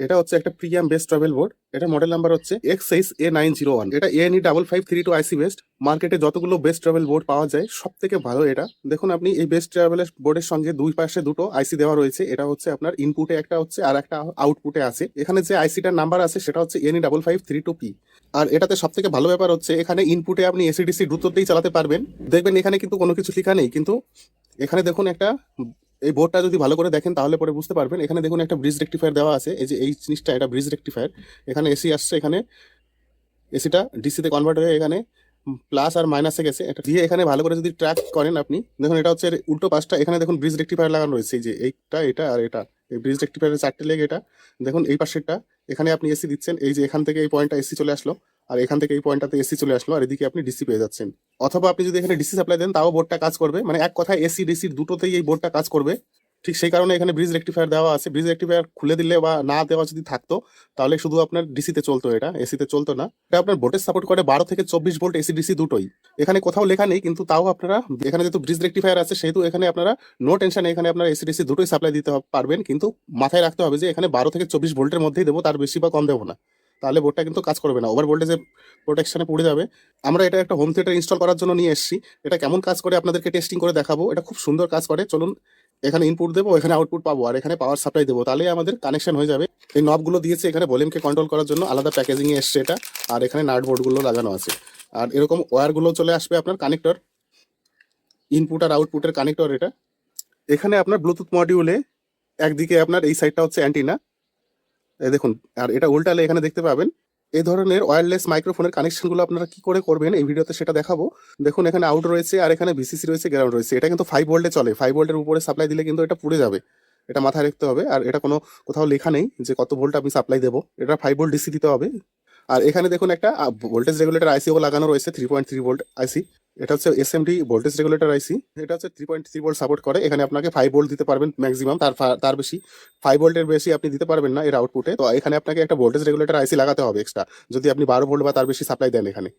এটা হচ্ছে একটা প্রিমিয়াম বেস্ট ট্রাভেল বোর্ড। এটা মডেল নাম্বার হচ্ছে XH-A901। এটা ANE5532 বেস্ট। মার্কেটে যতগুলো বেস্ট ট্রাভেল বোর্ড পাওয়া যায় সব থেকে ভালো এটা। দেখুন আপনি এই বেস্ট ট্রাভেল বোর্ডের সঙ্গে দুই পাশে দুটো আইসি দেওয়া রয়েছে। এটা হচ্ছে আপনার ইনপুটে একটা হচ্ছে আর একটা আউটপুটে আছে। এখানে যে আইসিটার নাম্বার আছে সেটা হচ্ছে ANE5532P। আর এটাতে সব থেকে ভালো ব্যাপার হচ্ছে এখানে ইনপুটে আপনি এসিডিসি দ্রুততেই চালাতে পারবেন। দেখবেন এখানে কিন্তু কোনো কিছু লেখা নেই, কিন্তু এখানে দেখুন একটা, এই বোর্ডটা যদি ভালো করে দেখেন তাহলে পরে বুঝতে পারবেন। এখানে দেখুন একটা ব্রিজ রেক্টিফায়ার দেওয়া আছে। এই যে এই জিনিসটা, এটা ব্রিজ রেক্টিফায়ার। এখানে এসি আসছে, এখানে এসিটা ডিসিতে কনভার্ট হয়ে এখানে প্লাস আর মাইনাসে গেছে। এটা দিয়ে এখানে ভালো করে যদি ট্র্যাক করেন আপনি, দেখুন এটা হচ্ছে উল্টো পাশটা। এখানে দেখুন ব্রিজ রেক্টিফায়ার লাগানো রয়েছে, এই যে এইটা, এটা আর এটা। এই ব্রিজ রেক্টিফায়ারের চারটে লেগ এটা। দেখুন এই পাশেরটা, এখানে আপনি এসি দিচ্ছেন, এই যে এখান থেকে এই পয়েন্টটা এসি চলে আসলো, আর এখান থেকে এই পয়েন্টটাতে এসি চলে আসলো, আর এদিকে আপনি ডিসি পেয়ে যাচ্ছেন। অথবা আপনি যদি এখানে ডিসি সাপ্লাই দেন তাও বোর্ডটা কাজ করবে, মানে এক কথায় এসি ডিসি দুটোতেই এই বোর্ডটা কাজ করবে। ঠিক সেই কারণে এখানে ব্রিজ রেক্টিফায়ার দেওয়া আছে। ব্রিজ রেক্টিফায়ার খুলে দিলে বা না দেওয়া যদি থাকতো তাহলে শুধু আপনার ডিসিতে চলতো, এটা এসিতে চলতো না। এটা আপনার ভোল্টেজ সাপোর্ট করে 12 থেকে 24 ভোল্ট এসি ডিসি দুটোই। এখানে কোথাও লেখা নেই, কিন্তু তাও আপনারা এখানে যেহেতু ব্রিজ রেক্টিফায়ার আছে সেহেতু এখানে আপনারা নো টেনশন, এখানে আপনারা এসি ডিসি দুটোই সাপ্লাই দিতে পারবেন। কিন্তু মাথায় রাখতে হবে যে এখানে 12 থেকে 24 ভোল্টের মধ্যেই দেবো, তার বেশি বা কম দেবো না, তাহলে বোর্ডটা কিন্তু কাজ করবে না, ওভার ভোল্টেজে প্রোটেকশনে পড়ে যাবে। আমরা এটা একটা হোম থিয়েটার ইনস্টল করার জন্য নিয়ে এসেছি। এটা কেমন কাজ করে আপনাদেরকে টেস্টিং করে দেখাবো। এটা খুব সুন্দর কাজ করে। চলুন, এখানে ইনপুট দেবো, এখানে আউটপুট পাবো, আর এখানে পাওয়ার সাপ্লাই দেবো, তাহলে আমাদের কানেকশন হয়ে যাবে। এই নবগুলো দিয়েছে এখানে ভলিউমকে কন্ট্রোল করার জন্য, আলাদা প্যাকেজিং এ এসছে এটা। আর এখানে নাট বোর্ডগুলো লাগানো আছে, আর এরকম ওয়্যারগুলো চলে আসবে আপনার কানেক্টর, ইনপুট আর আউটপুটের কানেক্টর এটা। এখানে আপনার ব্লুটুথ মডিউলে একদিকে আপনার এই সাইডটা হচ্ছে অ্যান্টিনা, এই দেখুন, আর এটা উল্টালে এখানে দেখতে পাবেন। এই ধরনের ওয়্যারলেস মাইক্রোফোনের কানেকশনগুলো আপনারা কি করে করবেন এই ভিডিওতে সেটা দেখাবো। দেখুন এখানে আউট রয়েছে, আর এখানে ভিসিসি রয়েছে, গ্রাউন্ড রয়েছে। এটা কিন্তু 5 ভোল্টে চলে, 5 ভোল্টের উপরে সাপ্লাই দিলে কিন্তু এটা পুড়ে যাবে, এটা মাথায় রাখতে হবে। আর এটা কোনো কোথাও লেখা নেই যে কত ভোল্ট আপনি সাপ্লাই দেবো, এটা 5 ভোল্ট ডিসি দিতে হবে। আর এখানে দেখুন একটা ভোল্টেজ রেগুলেটর আইসিও লাগানো রয়েছে, 3.3 ভোল্ট আইসি। এটা হচ্ছে এসএমডি ভোল্টেজ রেগুলেটর আইসি। এটা হচ্ছে 3.3 ভোল্ট সাপোর্ট করে। এখানে আপনাকে 5 ভোল্ট দিতে পারবেন ম্যাক্সিমাম, তার বেশি 5 ভোল্টের বেশি আপনি দিতে পারবেন না এর আউটপুটে। তো এখানে আপনাকে একটা ভোল্টেজ রেগুলেটর আইসি লাগাতে হবে এক্সট্রা, যদি আপনি 12 ভোল্ট বা তার বেশি সাপ্লাই দেন এখানে।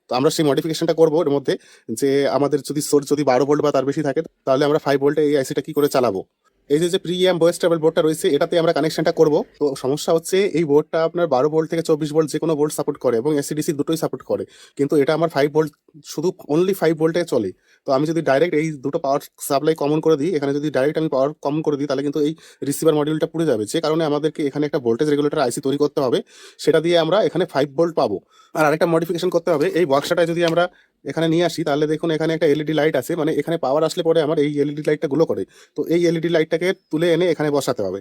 তো আমরা সেই মডিফিকেশনটা করবো এর মধ্যে, যে আমাদের যদি সোর্স যদি 12 ভোল্ট বা তার বেশি থাকে তাহলে আমরা 5 ভোল্টে এই আইসিটা কি করে চালাবো। এই যে প্রিমিয়াম ভয়েস ট্রাভেল বোর্ডটা রয়েছে এটাতে আমরা কানেকশনটা করব। তো সমস্যা হচ্ছে এই বোর্ডটা আপনার 12 ভোল্ট থেকে 24 ভোল্ট যে কোনো ভোল্ট সাপোর্ট করে, এবং এসিডিসি দুটোই সাপোর্ট করে। কিন্তু এটা আমার 5 ভোল্ট, শুধু অনলি 5 ভোল্টে চলে। তো আমি যদি ডাইরেক্ট এই দুটো পাওয়ার সাপ্লাই কমন করে দিই, এখানে যদি ডাইরেক্ট আমি পাওয়ার কমন করে দিই তাহলে কিন্তু এই রিসিভার মডিউলটা পুড়ে যাবে। যে কারণে আমাদেরকে এখানে একটা ভোল্টেজ রেগুলেটর আইসি তৈরি করতে হবে, সেটা দিয়ে আমরা এখানে 5 ভোল্ট পাবো। আর আরেকটা মডিফিকেশন করতে হবে, এই বক্সটা যদি আমরা এখানে নিয়ে আসি তাহলে দেখুন এখানে একটা এলইডি লাইট আছে, মানে এখানে পাওয়ার আসলে পরে আমার এই এলইডি লাইটটা গুলো করে। তো এই এলইডি লাইটটাকে তুলে এনে এখানে বসাতে হবে।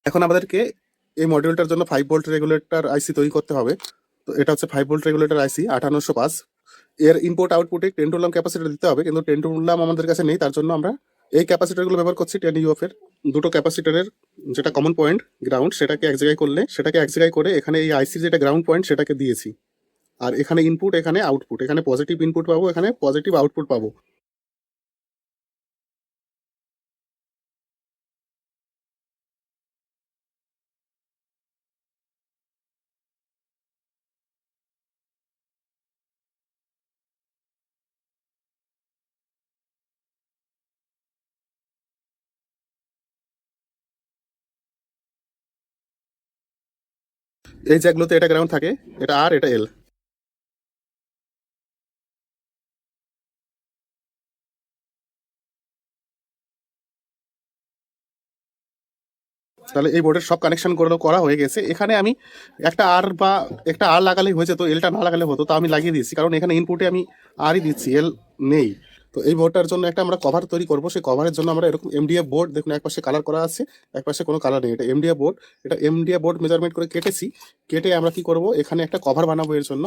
এখন আমাদেরকে এই মডিউলটার জন্য 5 ভোল্ট রেগুলেটর আইসি তৈরি করতে হবে। তো এটা হচ্ছে 5 ভোল্ট রেগুলেটর আইসি 5805। এর ইনপুট আউটপুটে 10 টু ক্যাপাসিটর দিতে হবে, কিন্তু 10 টু আমাদের কাছে নেই। তার জন্য আমরা এই ক্যাপাসিটরগুলো ব্যবহার করছি 10 ইউএফ এর। দুটো ক্যাপাসিটরের যেটা কমন পয়েন্ট গ্রাউন্ড, সেটাকে এক জায়গায় করলে সেটাকে এক জায়গায় করে এখানে এই আইসির যেটা গ্রাউন্ড পয়েন্ট সেটাকে দিয়েছি। আর এখানে ইনপুট, এখানে আউটপুট, এখানে পজিটিভ ইনপুট পাবো, এখানে পজিটিভ আউটপুট পাবো। এই জায়গাগুলোতে এটা গ্রাউন্ড থাকে, এটা আর এটা এল। তাহলে এই বোর্ডের সব কানেকশন গুলো করা হয়ে গেছে। এখানে আমি একটা আর লাগালেই হয়ে যেত, এলটা না লাগালে হতো। তো আমি লাগিয়ে দিয়েছি, কারণ এখানে ইনপুটে আমি আরই দিচ্ছি, এল নেই। তো এই বোর্ডটার জন্য একটা আমরা কভার তৈরি করবো। সেই কভারের জন্য আমরা এরকম এমডিএফ বোর্ড, দেখুন একপাশে কালার করা আছে, একপাশে কোনো কালার নেই। এটা এমডিএফ বোর্ড। এটা এমডিএফ বোর্ড মেজারমেন্ট করে কেটেছি। কেটে আমরা কি করব, এখানে একটা কভার বানাবো এর জন্য।